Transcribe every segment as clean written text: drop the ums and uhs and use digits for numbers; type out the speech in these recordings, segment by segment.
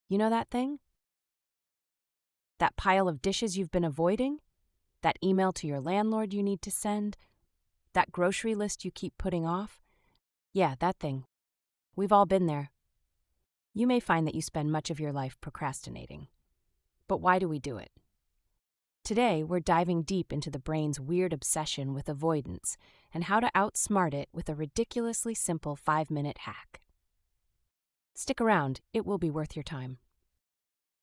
You know that thing? That pile of dishes you've been avoiding? That email to your landlord you need to send? That grocery list you keep putting off? Yeah, that thing. We've all been there. You may find that you spend much of your life procrastinating. But why do we do it? Today, we're diving deep into the brain's weird obsession with avoidance and how to outsmart it with a ridiculously simple 5-minute hack. Stick around, it will be worth your time.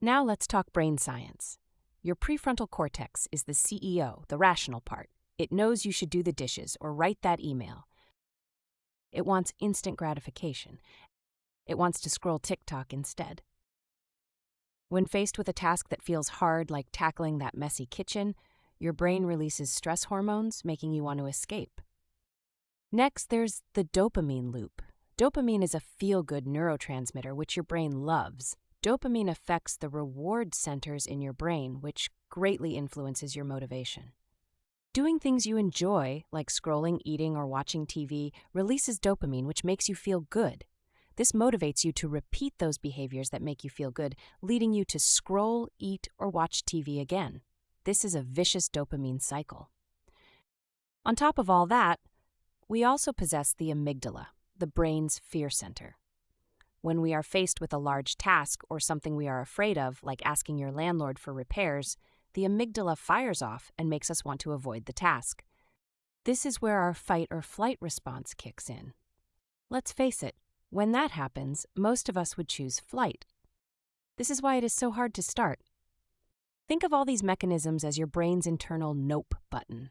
Now let's talk brain science. Your prefrontal cortex is the CEO, the rational part. It knows you should do the dishes or write that email. It wants instant gratification. It wants to scroll TikTok instead. When faced with a task that feels hard, like tackling that messy kitchen, your brain releases stress hormones, making you want to escape. Next, there's the dopamine loop. Dopamine is a feel-good neurotransmitter which your brain loves. Dopamine affects the reward centers in your brain, which greatly influences your motivation. Doing things you enjoy, like scrolling, eating, or watching TV, releases dopamine, which makes you feel good. This motivates you to repeat those behaviors that make you feel good, leading you to scroll, eat, or watch TV again. This is a vicious dopamine cycle. On top of all that, we also possess the amygdala, the brain's fear center. When we are faced with a large task or something we are afraid of, like asking your landlord for repairs, the amygdala fires off and makes us want to avoid the task. This is where our fight or flight response kicks in. Let's face it, when that happens, most of us would choose flight. This is why it is so hard to start. Think of all these mechanisms as your brain's internal nope button.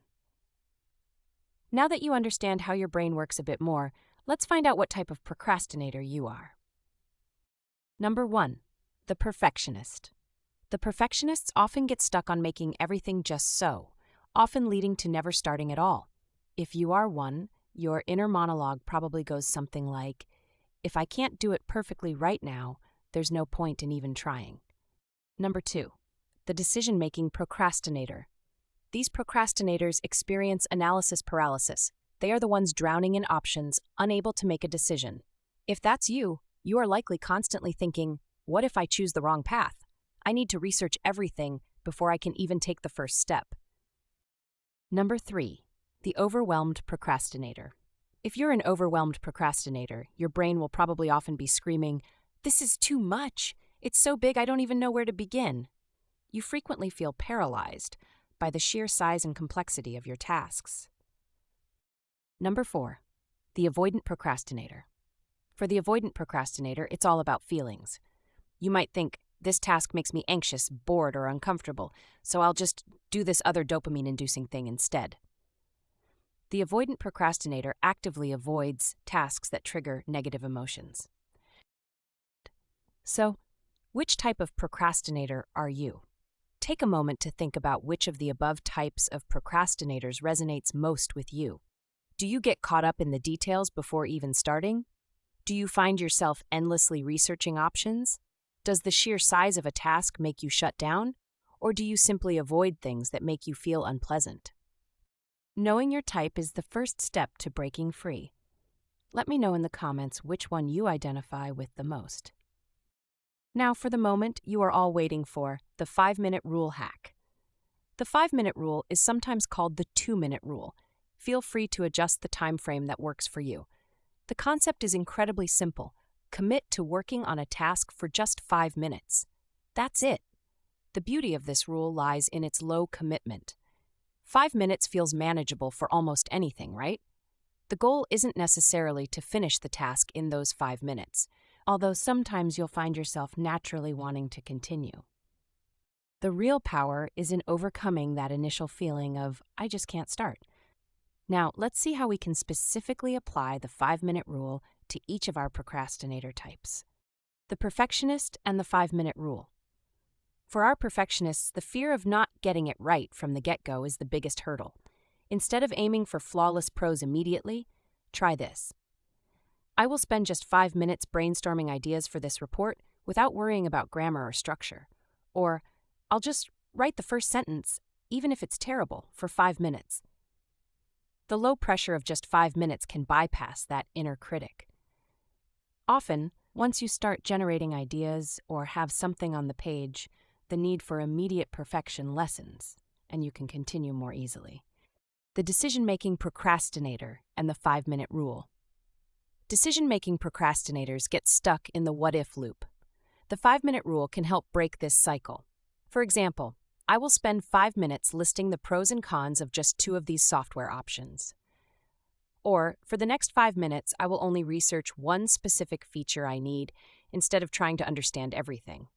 Now that you understand how your brain works a bit more, let's find out what type of procrastinator you are. Number 1, the perfectionist. The perfectionists often get stuck on making everything just so, often leading to never starting at all. If you are one, your inner monologue probably goes something like, "If I can't do it perfectly right now, there's no point in even trying." Number 2, the decision-making procrastinator. These procrastinators experience analysis paralysis. They are the ones drowning in options, unable to make a decision. If that's you, you are likely constantly thinking, "What if I choose the wrong path? I need to research everything before I can even take the first step." Number 3, the overwhelmed procrastinator. If you're an overwhelmed procrastinator, your brain will probably often be screaming, "This is too much. It's so big I don't even know where to begin." You frequently feel paralyzed by the sheer size and complexity of your tasks. Number 4, the avoidant procrastinator. For the avoidant procrastinator, it's all about feelings. You might think, "This task makes me anxious, bored, or uncomfortable, so I'll just do this other dopamine-inducing thing instead." The avoidant procrastinator actively avoids tasks that trigger negative emotions. So, which type of procrastinator are you? Take a moment to think about which of the above types of procrastinators resonates most with you. Do you get caught up in the details before even starting? Do you find yourself endlessly researching options? Does the sheer size of a task make you shut down? Or do you simply avoid things that make you feel unpleasant? Knowing your type is the first step to breaking free. Let me know in the comments which one you identify with the most. Now, for the moment you are all waiting for, the 5-minute rule hack. The 5-minute rule is sometimes called the 2-minute rule. Feel free to adjust the time frame that works for you. The concept is incredibly simple. Commit to working on a task for just 5 minutes. That's it. The beauty of this rule lies in its low commitment. 5 minutes feels manageable for almost anything, right? The goal isn't necessarily to finish the task in those 5 minutes, although sometimes you'll find yourself naturally wanting to continue. The real power is in overcoming that initial feeling of, "I just can't start." Now, let's see how we can specifically apply the 5-minute rule to each of our procrastinator types. The perfectionist and the 5-minute rule. For our perfectionists, the fear of not getting it right from the get-go is the biggest hurdle. Instead of aiming for flawless prose immediately, try this. "I will spend just 5 minutes brainstorming ideas for this report without worrying about grammar or structure." Or, "I'll just write the first sentence, even if it's terrible, for 5 minutes." The low pressure of just 5 minutes can bypass that inner critic. Often, Once you start generating ideas or have something on the page, the need for immediate perfection lessens, and you can continue more easily. The decision-making procrastinator and the 5-minute rule. Decision-making procrastinators get stuck in the what-if loop. The 5-minute rule can help break this cycle. For example, I will spend 5 minutes listing the pros and cons of just 2 of these software options. Or, for the next 5 minutes, I will only research one specific feature I need instead of trying to understand everything.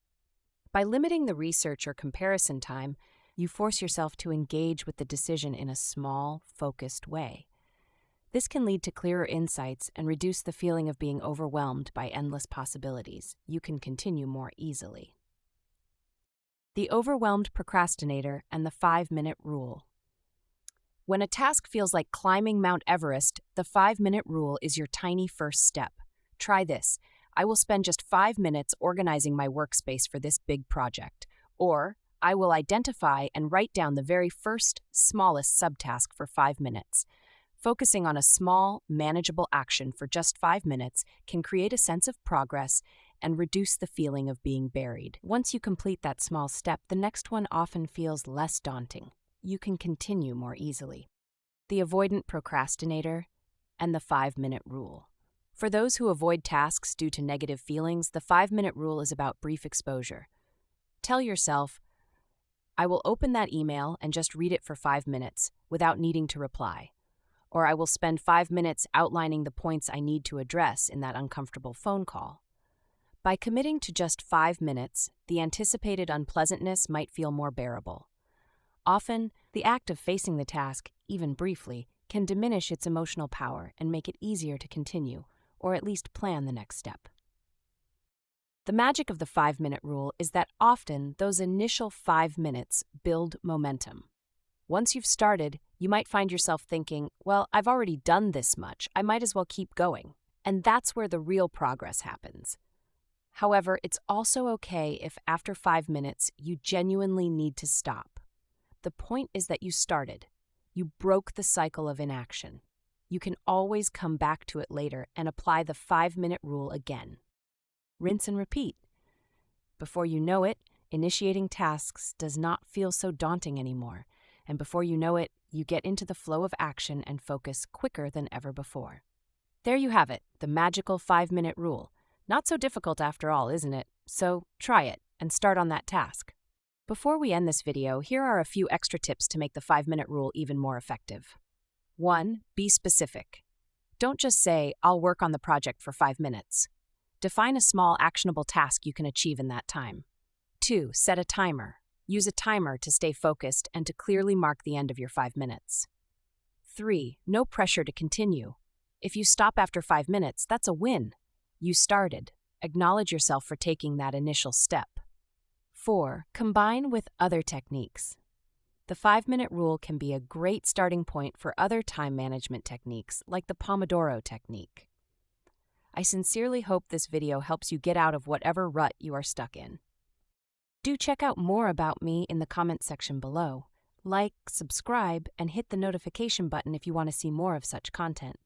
By limiting the research or comparison time, you force yourself to engage with the decision in a small, focused way. This can lead to clearer insights and reduce the feeling of being overwhelmed by endless possibilities. You can continue more easily. The overwhelmed procrastinator and the 5-minute rule. When a task feels like climbing Mount Everest, the 5-minute rule is your tiny first step. Try this. I will spend just 5 minutes organizing my workspace for this big project. Or, I will identify and write down the very first, smallest subtask for 5 minutes. Focusing on a small, manageable action for just 5 minutes can create a sense of progress and reduce the feeling of being buried. Once you complete that small step, the next one often feels less daunting. You can continue more easily. The avoidant procrastinator and the 5-minute rule. For those who avoid tasks due to negative feelings, the 5-minute rule is about brief exposure. Tell yourself, I will open that email and just read it for 5 minutes without needing to reply. Or I will spend 5 minutes outlining the points I need to address in that uncomfortable phone call. By committing to just 5 minutes, the anticipated unpleasantness might feel more bearable. Often, the act of facing the task, even briefly, can diminish its emotional power and make it easier to continue, or at least plan the next step. The magic of the 5-minute rule is that often those initial 5 minutes build momentum. Once you've started, you might find yourself thinking, well, I've already done this much, I might as well keep going. And that's where the real progress happens. However, it's also okay if after 5 minutes you genuinely need to stop. The point is that you started. You broke the cycle of inaction. You can always come back to it later and apply the 5-minute rule again. Rinse and repeat. Before you know it, initiating tasks does not feel so daunting anymore. And before you know it, you get into the flow of action and focus quicker than ever before. There you have it, the magical 5-minute rule. Not so difficult after all, isn't it? So try it and start on that task. Before we end this video, here are a few extra tips to make the 5-minute rule even more effective. 1. Be specific. Don't just say, I'll work on the project for 5 minutes. Define a small, actionable task you can achieve in that time. 2. Set a timer. Use a timer to stay focused and to clearly mark the end of your 5 minutes. 3. No pressure to continue. If you stop after 5 minutes, that's a win. You started. Acknowledge yourself for taking that initial step. 4. Combine with other techniques. The 5-minute rule can be a great starting point for other time management techniques like the Pomodoro technique. I sincerely hope this video helps you get out of whatever rut you are stuck in. Do check out more about me in the comments section below. Like, subscribe, and hit the notification button if you want to see more of such content.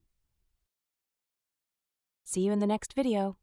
See you in the next video.